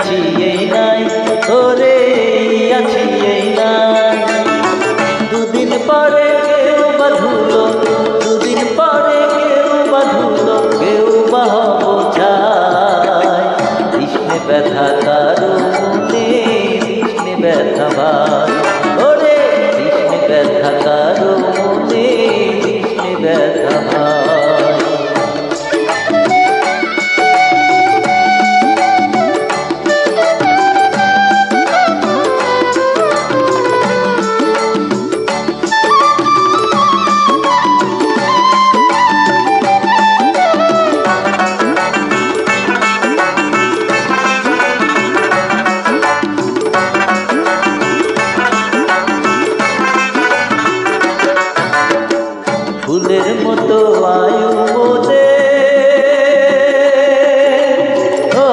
আছি এই নাই, ওরে এই আছি এই নাই। দুদিন পরে কেউ বা ধুলো, দুদিন পরে কেউ বা ধুলো, কেউ বা হব ছাই। কৃষ্ণে ব্যথা কারো মনে, কৃষ্ণে ব্যথা ভাই, ওরে কৃষ্ণে ব্যথা কারো মনে, কৃষ্ণে ব্যথা ভাই। ফুলের মতো আয়ু মোদের, ও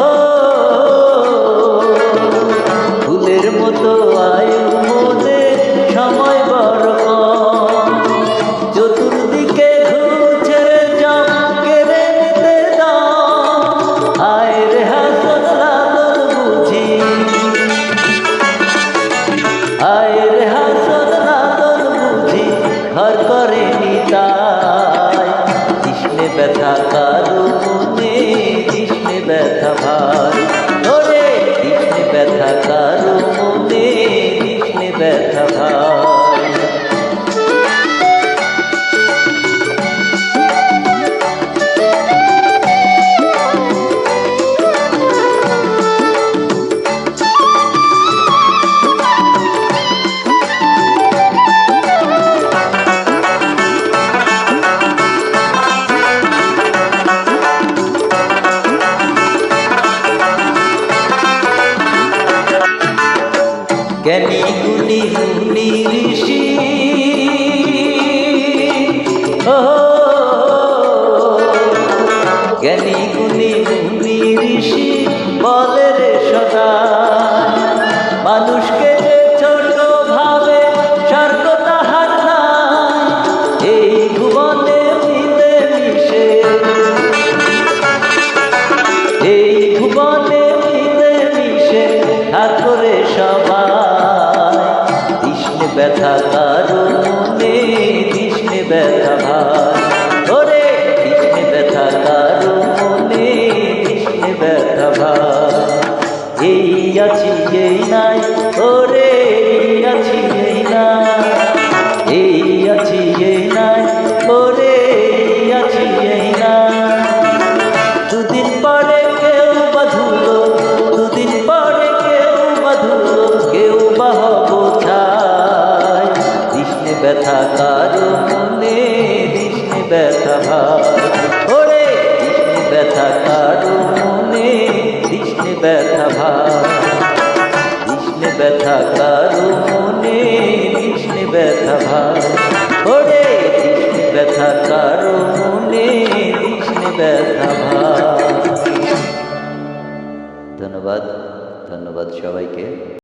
ফুলের মতো আয়ু মোদের, সময় বড় কম। চতুর্দিকে ঘুরছে জম, কেড়ে নিতে দাম। আয় রে হাসন লালন বুঝি, আয় রে হাসন লালন বুঝি, ঘর করে নিতাই। কৃষ্ণে ব্যথা কারো মনে, কৃষ্ণে ব্যথা ভাই, ওরে কৃষ্ণে ব্যথা কারো মনে, কৃষ্ণে ব্যথা ভাই। জ্ঞানী গুণী মুনি ঋষি, ও জ্ঞানী গুণী মুনি ঋষি বলে রে সদা, মানুষকে যে ছোট ভাবে স্বর্গ তাহার নাই। এই ভুবনে মিলে মিশে, এই ভুবনে মিলে মিশে ঠাকুরে সবাই। কৃষ্ণে ব্যথা কারো মনে, কৃষ্ণে ব্যথা ভাই, ওরে কৃষ্ণে ব্যথা কারো মনে, কৃষ্ণে ব্যথা ভাই। এই আছি এই নাই, ওরে এই আছি এই নাই, এই আছি এই নাই, ওরে এই আছি এই নাই। দুদিন পরে কেউ বা ধুলো, দুদিন পরে কেউ বা ধুলো, কেউ বা হব ছাই। কৃষ্ণে ব্যথা কারো মনে, কৃষ্ণে ব্যথা ভাই, ওরে কৃষ্ণে ব্যথা কারো মনে, কৃষ্ণে ব্যথা ভাই। কৃষ্ণে ব্যথা কারো মনে, কৃষ্ণে ব্যথা ভাই, ওরে কৃষ্ণে ব্যথা কারো মনে, কৃষ্ণে ব্যথা ভাই। ধন্যবাদ, ধন্যবাদ সবাইকে।